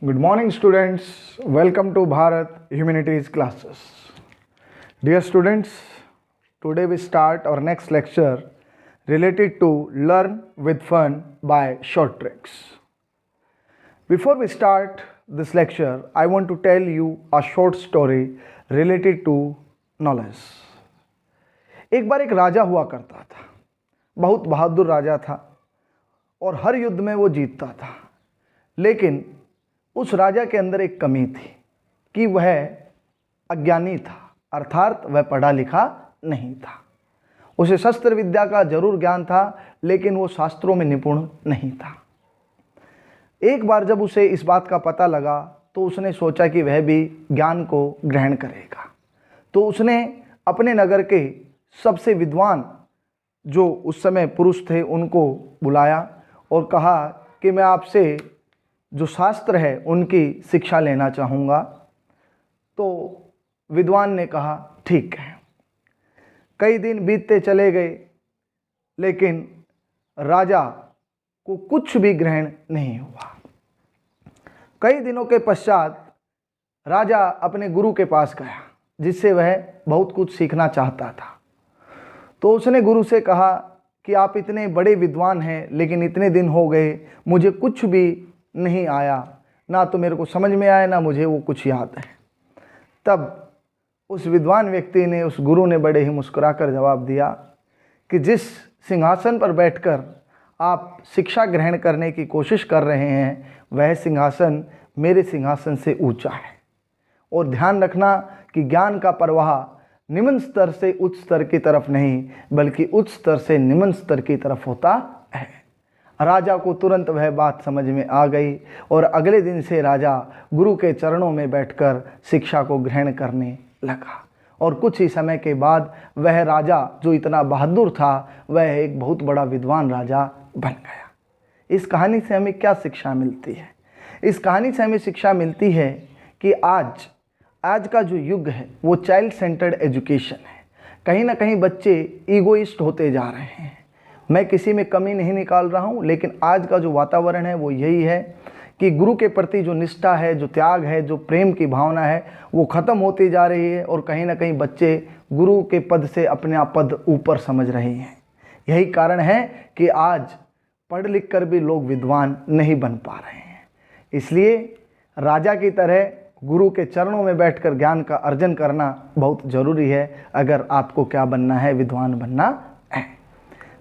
Good morning, students. Welcome to Bharat Humanities classes. Dear students, today we start our next lecture related to Learn with Fun by Short Tricks. Before we start this lecture, I want to tell you a short story related to knowledge. एक बार एक राजा हुआ करता था, बहुत बहादुर राजा था और हर युद्ध में वो जीतता था। लेकिन उस राजा के अंदर एक कमी थी कि वह अज्ञानी था, अर्थात वह पढ़ा लिखा नहीं था। उसे शस्त्र विद्या का जरूर ज्ञान था, लेकिन वो शास्त्रों में निपुण नहीं था। एक बार जब उसे इस बात का पता लगा तो उसने सोचा कि वह भी ज्ञान को ग्रहण करेगा। तो उसने अपने नगर के सबसे विद्वान जो उस समय पुरुष थे उनको बुलाया और कहा कि मैं आपसे जो शास्त्र है उनकी शिक्षा लेना चाहूँगा। तो विद्वान ने कहा ठीक है। कई दिन बीतते चले गए, लेकिन राजा को कुछ भी ग्रहण नहीं हुआ। कई दिनों के पश्चात राजा अपने गुरु के पास गया, जिससे वह बहुत कुछ सीखना चाहता था। तो उसने गुरु से कहा कि आप इतने बड़े विद्वान हैं, लेकिन इतने दिन हो गए मुझे कुछ भी नहीं आया, ना तो मेरे को समझ में आया, ना मुझे वो कुछ याद है। तब उस विद्वान व्यक्ति ने, उस गुरु ने बड़े ही मुस्कुराकर जवाब दिया कि जिस सिंहासन पर बैठकर आप शिक्षा ग्रहण करने की कोशिश कर रहे हैं, वह सिंहासन मेरे सिंहासन से ऊंचा है। और ध्यान रखना कि ज्ञान का प्रवाह निम्न स्तर से उच्च स्तर की तरफ नहीं, बल्कि उच्च स्तर से निम्न स्तर की तरफ होता है। राजा को तुरंत वह बात समझ में आ गई और अगले दिन से राजा गुरु के चरणों में बैठकर शिक्षा को ग्रहण करने लगा। और कुछ ही समय के बाद वह राजा जो इतना बहादुर था, वह एक बहुत बड़ा विद्वान राजा बन गया। इस कहानी से हमें क्या शिक्षा मिलती है? इस कहानी से हमें शिक्षा मिलती है कि आज का जो युग है वो चाइल्ड सेंटर्ड एजुकेशन है। कहीं ना कहीं बच्चे ईगोइस्ट होते जा रहे हैं। मैं किसी में कमी नहीं निकाल रहा हूँ, लेकिन आज का जो वातावरण है वो यही है कि गुरु के प्रति जो निष्ठा है, जो त्याग है, जो प्रेम की भावना है, वो ख़त्म होती जा रही है। और कहीं ना कहीं बच्चे गुरु के पद से अपना पद ऊपर समझ रहे हैं। यही कारण है कि आज पढ़ लिख कर भी लोग विद्वान नहीं बन पा रहे हैं। इसलिए राजा की तरह गुरु के चरणों में बैठकर ज्ञान का अर्जन करना बहुत ज़रूरी है, अगर आपको क्या बनना है, विद्वान बनना है।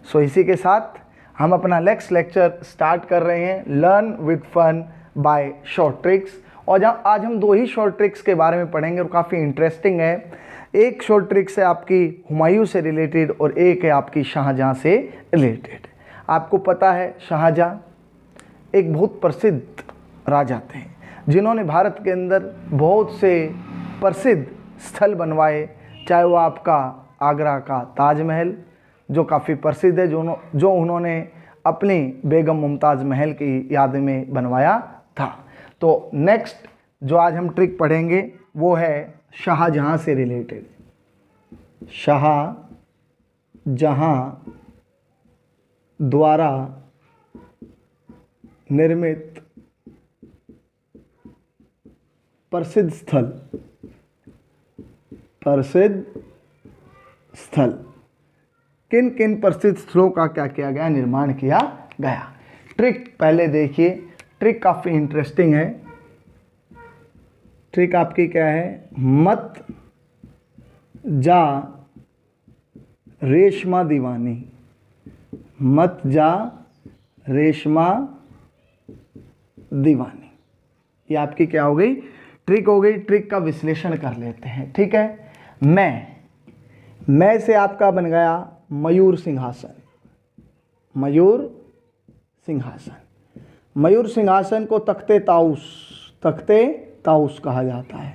सो इसी के साथ हम अपना नेक्स्ट लेक्चर स्टार्ट कर रहे हैं, learn with fun by short tricks. और आज हम दो ही शॉर्ट ट्रिक्स के बारे में पढ़ेंगे और काफ़ी इंटरेस्टिंग है। एक शॉर्ट ट्रिक्स है आपकी हुमायूं से रिलेटेड और एक है आपकी शाहजहाँ से रिलेटेड। आपको पता है शाहजहाँ एक बहुत प्रसिद्ध राजा थे, जिन्होंने भारत के अंदर बहुत से प्रसिद्ध स्थल बनवाए। चाहे वो आपका आगरा का ताजमहल जो काफ़ी प्रसिद्ध है, जो उन्होंने अपनी बेगम मुमताज़ महल की याद में बनवाया था। तो नेक्स्ट जो आज हम ट्रिक पढ़ेंगे वो है शाहजहाँ से रिलेटेड। शाहजहाँ द्वारा निर्मित प्रसिद्ध स्थल किन किन प्रसिद्ध स्थलों का क्या किया गया, निर्माण किया गया। ट्रिक पहले देखिए, ट्रिक काफ़ी इंटरेस्टिंग है। ट्रिक आपकी क्या है? मत जा रेशमा दीवानी, मत जा रेशमा दीवानी। ये आपकी क्या हो गई? ट्रिक हो गई। ट्रिक का विश्लेषण कर लेते हैं, ठीक है। मैं से आपका बन गया मयूर सिंहासन। मयूर सिंहासन को तख्ते ताउस कहा जाता है।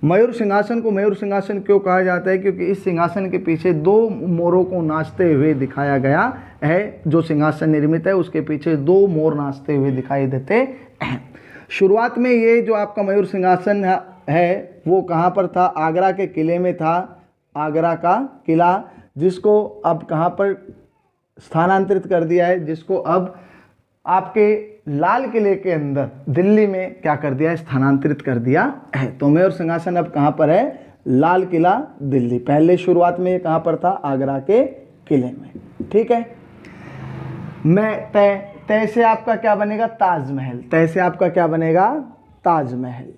मयूर सिंहासन को मयूर सिंहासन क्यों कहा जाता है? क्योंकि इस सिंहासन के पीछे दो मोरों को नाचते हुए दिखाया गया है। जो सिंहासन निर्मित है उसके पीछे दो मोर नाचते हुए दिखाई देते हैं। शुरुआत में ये जो आपका मयूर सिंहासन है वो कहाँ पर था? आगरा के किले में था। आगरा का किला, जिसको अब कहाँ पर स्थानांतरित कर दिया है, जिसको अब आपके लाल किले के अंदर दिल्ली में क्या कर दिया, स्थानांतरित कर दिया है। तो मयूर सिंहासन अब कहाँ पर है, लाल किला दिल्ली। पहले शुरुआत में ये कहाँ पर था, आगरा के किले में। ठीक है। मैं तय तय से आपका क्या बनेगा, ताजमहल। तय से आपका क्या बनेगा, ताजमहल।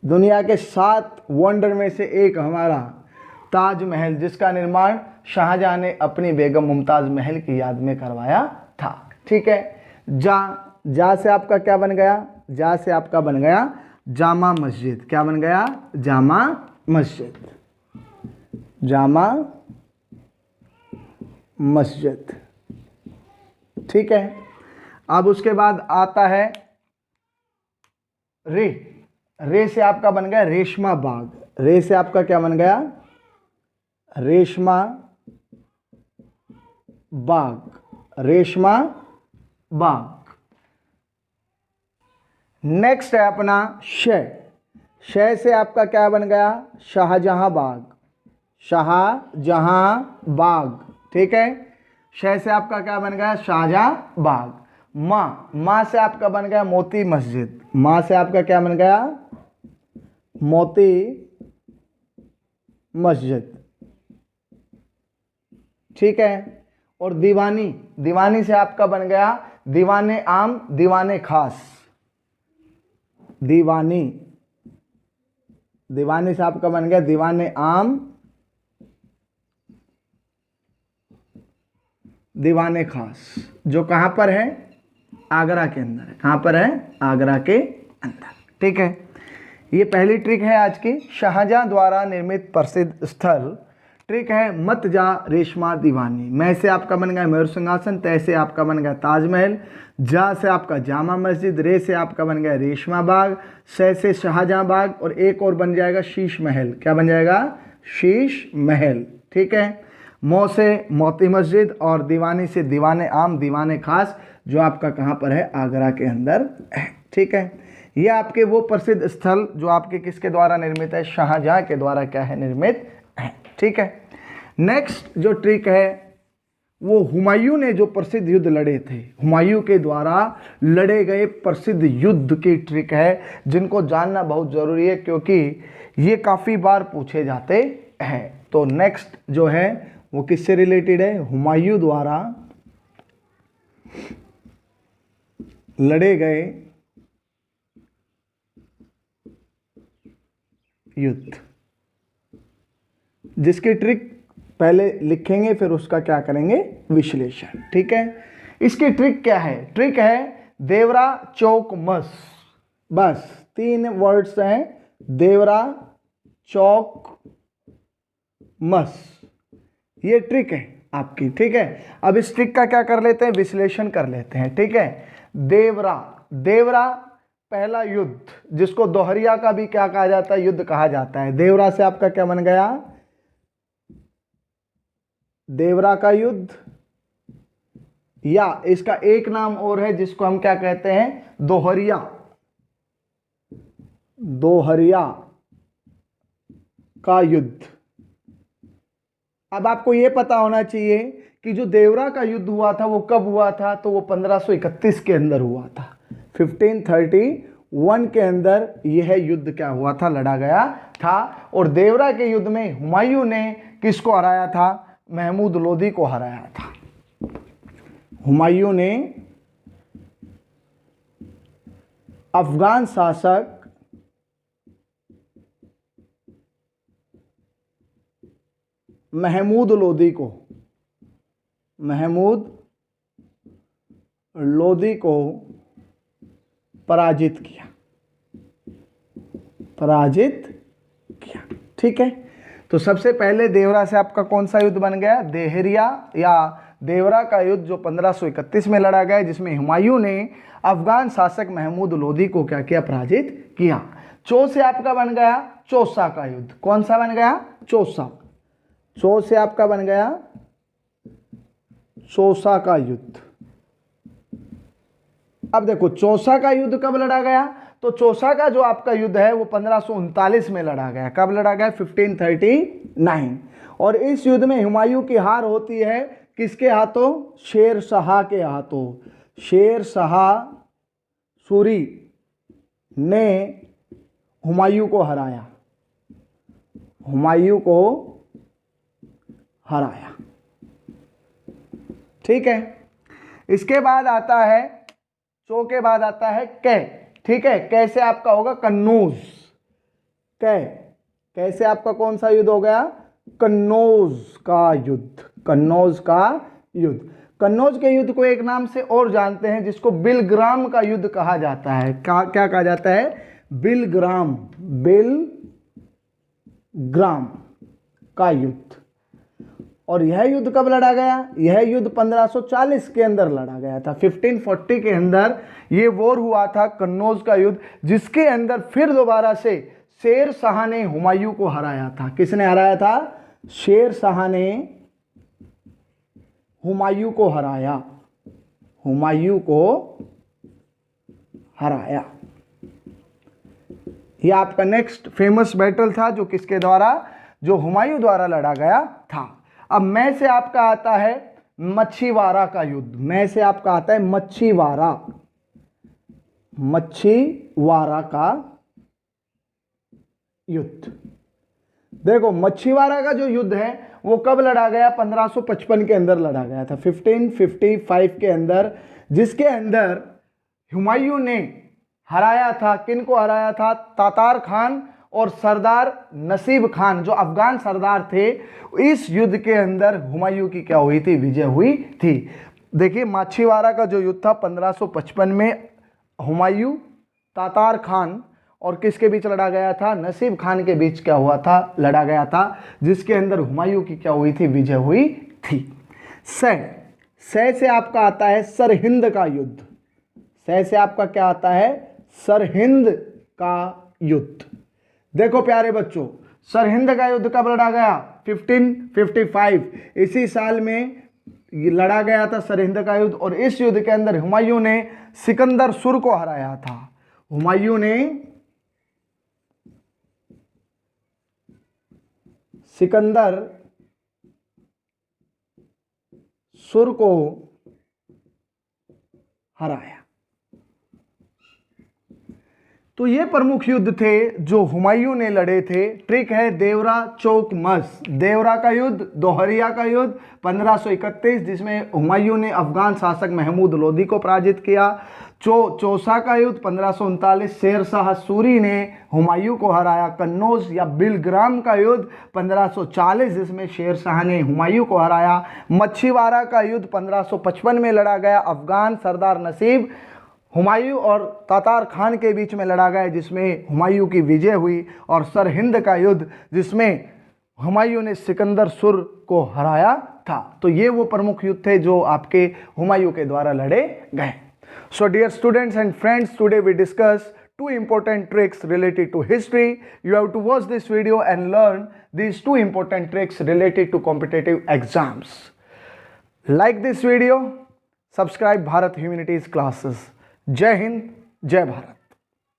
दुनिया के 7 वंडर में से एक हमारा ताजमहल, जिसका निर्माण शाहजहां ने अपनी बेगम मुमताज महल की याद में करवाया था। ठीक है। जा से आपका क्या बन गया, जा से आपका बन गया जामा मस्जिद। क्या बन गया, जामा मस्जिद। जामा मस्जिद। ठीक है। अब उसके बाद आता है रे। रे से आपका बन गया रेशमा बाग। रे से आपका क्या बन गया, रेशमा बाग। रेशमा बाग। नेक्स्ट है अपना शय। शय से आपका क्या बन गया, शाहजहां बाग। शाहजहां बाग। ठीक है। शय से आपका क्या बन गया, शाहजहां बाग। माँ से आपका बन गया मोती मस्जिद। माँ से आपका क्या बन गया, मोती मस्जिद। ठीक है। और दीवानी, दीवानी से आपका बन गया दीवाने आम दीवाने खास। दीवानी, दीवानी से आपका बन गया दीवाने आम दीवाने खास, जो कहां पर है, आगरा के अंदर है। कहां पर है, आगरा के अंदर। ठीक है। ये पहली ट्रिक है आज की, शाहजहां द्वारा निर्मित प्रसिद्ध स्थल। ट्रिक है मत जा रेशमा दीवानी। मैं से आपका बन गया मयूर सिंहासन। तय से आपका बन गया ताजमहल। जा से आपका जामा मस्जिद। रे से आपका बन गया रेशमा बाग। शय से शाहजहां बाग। और एक और बन जाएगा शीश महल। क्या बन जाएगा, शीश महल। ठीक है। मौ से मोती मस्जिद। और दीवानी से दीवाने आम दीवाने खास, जो आपका कहाँ पर है, आगरा के अंदर है। ठीक है। ये आपके वो प्रसिद्ध स्थल जो आपके किसके द्वारा निर्मित है, शाहजहां के द्वारा क्या है, निर्मित है। ठीक है। नेक्स्ट जो ट्रिक है वो हुमायूं ने जो प्रसिद्ध युद्ध लड़े थे, हुमायूं के द्वारा लड़े गए प्रसिद्ध युद्ध की ट्रिक है, जिनको जानना बहुत जरूरी है क्योंकि ये काफी बार पूछे जाते हैं। तो नेक्स्ट जो है वो किससे रिलेटेड है, हुमायूं द्वारा लड़े गए युद्ध, जिसकी ट्रिक पहले लिखेंगे फिर उसका क्या करेंगे, विश्लेषण। ठीक है। इसकी ट्रिक क्या है, ट्रिक है देवरा चौक मस। बस 3 वर्ड्स हैं, देवरा चौक मस, ये ट्रिक है आपकी। ठीक है। अब इस ट्रिक का क्या कर लेते हैं, विश्लेषण कर लेते हैं। ठीक है। देवरा, देवरा पहला युद्ध, जिसको दोहरिया का भी क्या कहा जाता है, युद्ध कहा जाता है। देवरा से आपका क्या बन गया, देवरा का युद्ध, या इसका एक नाम और है जिसको हम क्या कहते हैं, दोहरिया। दोहरिया का युद्ध। अब आपको यह पता होना चाहिए कि जो देवरा का युद्ध हुआ था वो कब हुआ था, तो वो 1531 के अंदर हुआ था। 1531 के अंदर यह युद्ध क्या हुआ था, लड़ा गया था। और देवरा के युद्ध में हुमायूं ने किसको हराया था, महमूद लोदी को हराया था। हुमायूं ने अफगान शासक महमूद लोदी को, महमूद लोदी को पराजित किया, पराजित किया। ठीक है। तो सबसे पहले देवरा से आपका कौन सा युद्ध बन गया, देहरिया या देवरा का युद्ध, जो 1531 में लड़ा गया, जिसमें हुमायूं ने अफगान शासक महमूद लोदी को क्या किया, पराजित किया। चो से आपका बन गया चौसा का युद्ध। कौन सा बन गया, चौसा। चो से आपका बन गया चौसा का युद्ध। अब देखो चौसा का युद्ध कब लड़ा गया, तो चौसा का जो आपका युद्ध है वो 1539 में लड़ा गया। कब लड़ा गया, 1539। और इस युद्ध में हुमायूं की हार होती है किसके हाथों? शेर शाह के हाथों। शेर शाह सूरी ने हुमायूं को हराया, हुमायूं को हराया। ठीक है, इसके बाद आता है चो के बाद आता है कै। ठीक है, कैसे आपका होगा? कन्नौज। कै कैसे आपका कौन सा युद्ध हो गया? कन्नौज का युद्ध। कन्नौज का युद्ध। कन्नौज के युद्ध को एक नाम से और जानते हैं जिसको बिलग्राम का युद्ध कहा जाता है। क्या कहा जाता है? बिलग्राम। बिलग्राम का युद्ध। और यह युद्ध कब लड़ा गया? यह युद्ध 1540 के अंदर लड़ा गया था। 1540 के अंदर ये वॉर हुआ था, कन्नौज का युद्ध, जिसके अंदर फिर दोबारा से शेर शाह ने हुमायूं को हराया था। किसने हराया था? शेर शाह ने हुमायूं को हराया, हुमायूं को हराया। यह आपका नेक्स्ट फेमस बैटल था जो किसके द्वारा? जो हुमायूं द्वारा लड़ा गया था। अब मैं से आपका आता है मच्छीवाड़ा का युद्ध। मैं से आपका आता है मच्छीवाड़ा, मच्छीवाड़ा का युद्ध। देखो, मच्छीवाड़ा का जो युद्ध है वो कब लड़ा गया? 1555 के अंदर लड़ा गया था, 1555 के अंदर, जिसके अंदर हुमायूं ने हराया था। किन को हराया था? तातार खान और सरदार नसीब खान, जो अफगान सरदार थे। इस युद्ध के अंदर हुमायूं की क्या हुई थी? विजय हुई थी। देखिए, मच्छीवाड़ा का जो युद्ध था 1555 में, हुमायूं, तातार खान और किसके बीच लड़ा गया था? नसीब खान के बीच क्या हुआ था? लड़ा गया था, जिसके अंदर हुमायूं की क्या हुई थी? विजय हुई थी। सै से आपका आता है सरहिंद का युद्ध। सै से आपका क्या आता है? सरहिंद का युद्ध। देखो प्यारे बच्चों, सरहिंद का युद्ध कब लड़ा गया? 1555 इसी साल में लड़ा गया था सरहिंद का युद्ध। और इस युद्ध के अंदर हुमायूं ने सिकंदर सुर को हराया था। हुमायूं ने सिकंदर सुर को हराया। तो ये प्रमुख युद्ध थे जो हुमायूं ने लड़े थे। ट्रिक है देवरा चौक मस। देवरा का युद्ध, दोहरिया का युद्ध 1531, जिसमें हुमायूं ने अफगान शासक महमूद लोदी को पराजित किया। चौसा का युद्ध 1539, शेर शाह सूरी ने हुमायूं को हराया। कन्नौज या बिलग्राम का युद्ध 1540, जिसमें शेर शाह ने हुमायूं को हराया। मच्छीवाड़ा का युद्ध 1555 में लड़ा गया। अफगान सरदार नसीब हुमायूं और तातार खान के बीच में लड़ा गया, जिसमें हुमायूं की विजय हुई। और सरहिंद का युद्ध, जिसमें हुमायूं ने सिकंदर सुर को हराया था। तो ये वो प्रमुख युद्ध थे जो आपके हुमायूं के द्वारा लड़े गए। So dear students and friends, today we discuss two important tricks related to history. You have to watch this video and learn these two important tricks related to competitive exams. Like this video, subscribe Bharat Humanities classes. जय हिंद, जय भारत।